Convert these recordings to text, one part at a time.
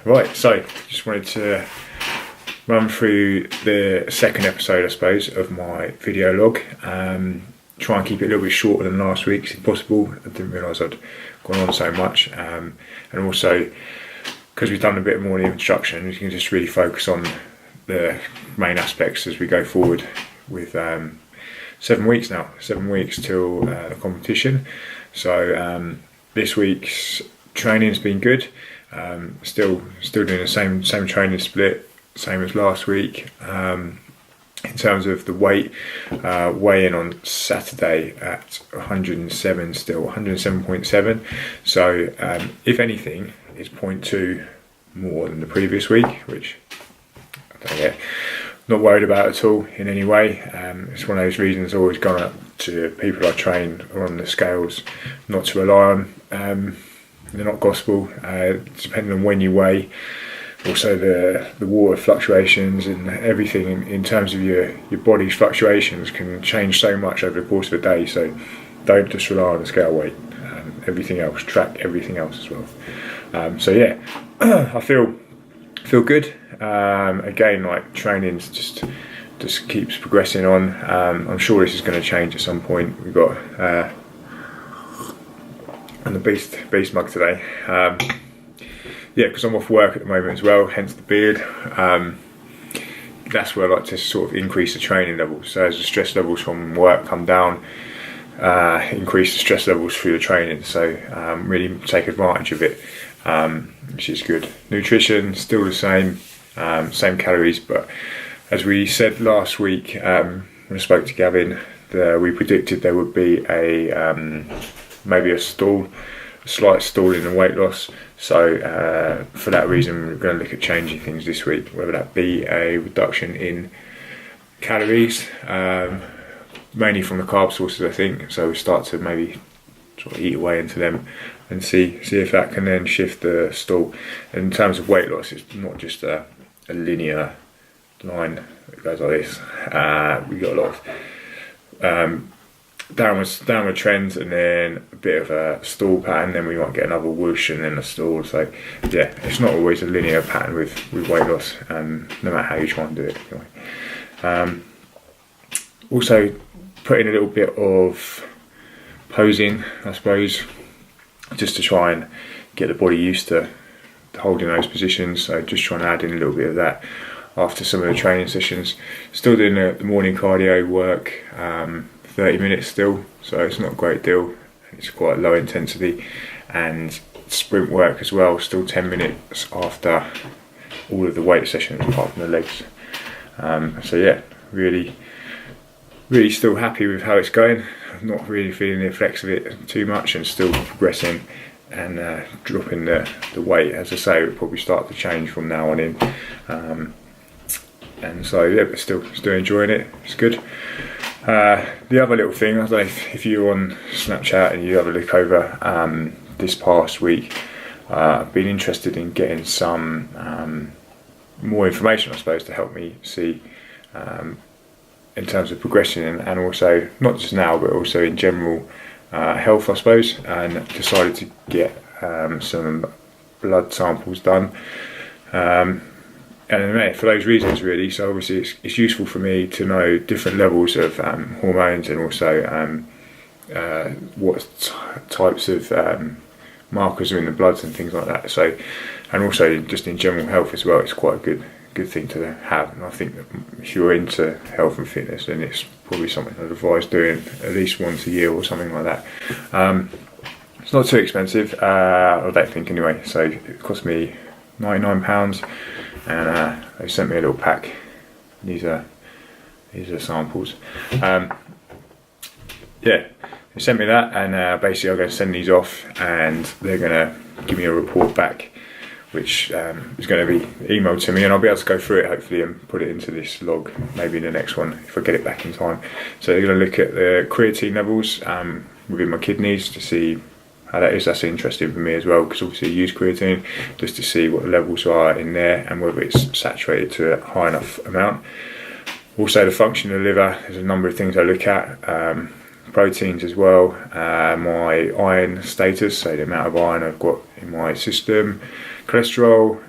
Right, so just wanted to run through the second episode, I suppose, of my video log. Try and keep it a little bit shorter than last week's if possible. I didn't realise I'd gone on so much, and also because we've done a bit more of the instruction, we can just really focus on the main aspects as we go forward with 7 weeks now, 7 weeks till the competition. So this week's training's been good. Still doing the same training split, same as last week. In terms of the weight, weigh in on Saturday at 107 still, 107.7. So if anything, it's 0.2 more than the previous week, which I don't get. Not worried about at all in any way. It's one of those reasons I've always gone up to people I train or on the scales, not to rely on. They're not gospel, depending on when you weigh. Also the water fluctuations and everything in terms of your body's fluctuations can change so much over the course of a day, so don't just rely on the scale weight. Everything else, track everything else as well. So yeah, I feel good. Again, like training's just keeps progressing on. I'm sure this is going to change at some point. We've got and the beast mug today. Yeah, because I'm off work at the moment as well, hence the beard. That's where I like to sort of increase the training levels. So as the stress levels from work come down, increase the stress levels through the training. So really take advantage of it, which is good. Nutrition, still the same calories, but as we said last week, when I spoke to Gavin, we predicted there would be maybe a slight stall in the weight loss. So for that reason, we're going to look at changing things this week, whether that be a reduction in calories, mainly from the carb sources, I think. So we start to maybe sort of eat away into them and see if that can then shift the stall. And in terms of weight loss, it's not just a linear line that goes like this. We've got a lot of downward trends and then a bit of a stall pattern, then we might get another whoosh and then a stall. So yeah, it's not always a linear pattern with weight loss, no matter how you try and do it anyway. Also put in a little bit of posing, I suppose, just to try and get the body used to holding those positions. So just trying to add in a little bit of that after some of the training sessions. Still doing the morning cardio work, 30 minutes still, so it's not a great deal. It's quite low intensity, and sprint work as well, still 10 minutes after all of the weight sessions apart from the legs. So yeah, really still happy with how it's going. I'm not really feeling the effects of it too much, and still progressing and dropping the weight. As I say, it will probably start to change from now on in. And so yeah, but still enjoying it. It's good. The other little thing, I don't know if you're on Snapchat and you have a look over this past week, I've been interested in getting some more information, I suppose, to help me see in terms of progression and also not just now but also in general health, I suppose, and decided to get some blood samples done. And for those reasons really, so obviously it's useful for me to know different levels of hormones and also what types of markers are in the bloods and things like that. So, and also just in general health as well, it's quite a good thing to have. And I think that if you're into health and fitness, then it's probably something I'd advise doing at least once a year or something like that. It's not too expensive, I don't think anyway. So it cost me £99. And they sent me a little pack. These are samples. Yeah, they sent me that, and basically I'm going to send these off, and they're going to give me a report back, which is going to be emailed to me, and I'll be able to go through it hopefully and put it into this log, maybe in the next one if I get it back in time. So they're going to look at the creatine levels within my kidneys to see how that is. That's interesting for me as well, because obviously I use creatine just to see what the levels are in there and whether it's saturated to a high enough amount. Also the function of the liver, there's a number of things I look at, proteins as well, my iron status, so the amount of iron I've got in my system, cholesterol,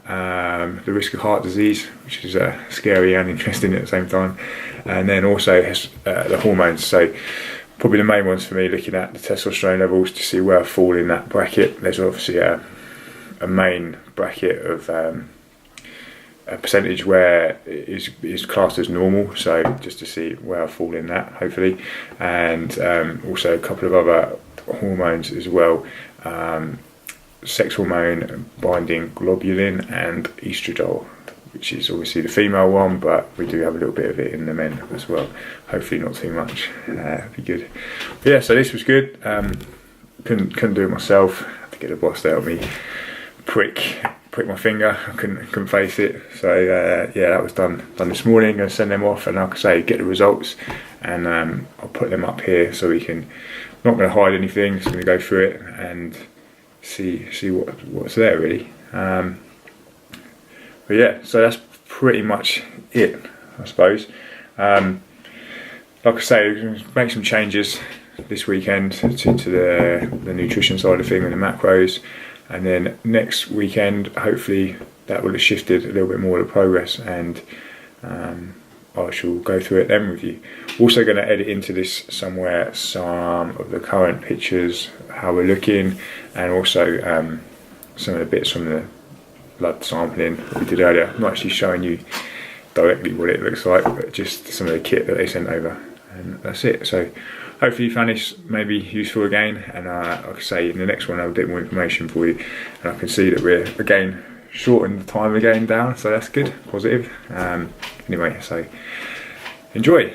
the risk of heart disease, which is scary and interesting at the same time, and then also the hormones. So probably the main ones for me, looking at the testosterone levels to see where I fall in that bracket. There's obviously a main bracket of a percentage where it is classed as normal, so just to see where I fall in that, hopefully, and also a couple of other hormones as well, sex hormone binding globulin and estradiol, which is obviously the female one, but we do have a little bit of it in the men as well, hopefully not too much. That'd be good. But yeah, so this was good. Couldn't do it myself, had to get the boss to help me prick my finger. I couldn't face it, so yeah, that was done this morning. I'm going to send them off, and like I say, get the results, and I'll put them up here so we can, not going to hide anything, just going to go through it and see what's there really. But yeah, so that's pretty much it, I suppose. Like I say, make some changes this weekend to the nutrition side of things and the macros. And then next weekend, hopefully that will have shifted a little bit more of the progress, and I shall go through it then with you. Also going to edit into this somewhere some of the current pictures, how we're looking, and also some of the bits from the blood sampling that we did earlier. I'm not actually showing you directly what it looks like, but just some of the kit that they sent over, and that's it. So hopefully you found this maybe useful again, and like I say, in the next one I'll have a bit more information for you, and I can see that we're again shortening the time again down, so that's good, positive. Anyway, so enjoy.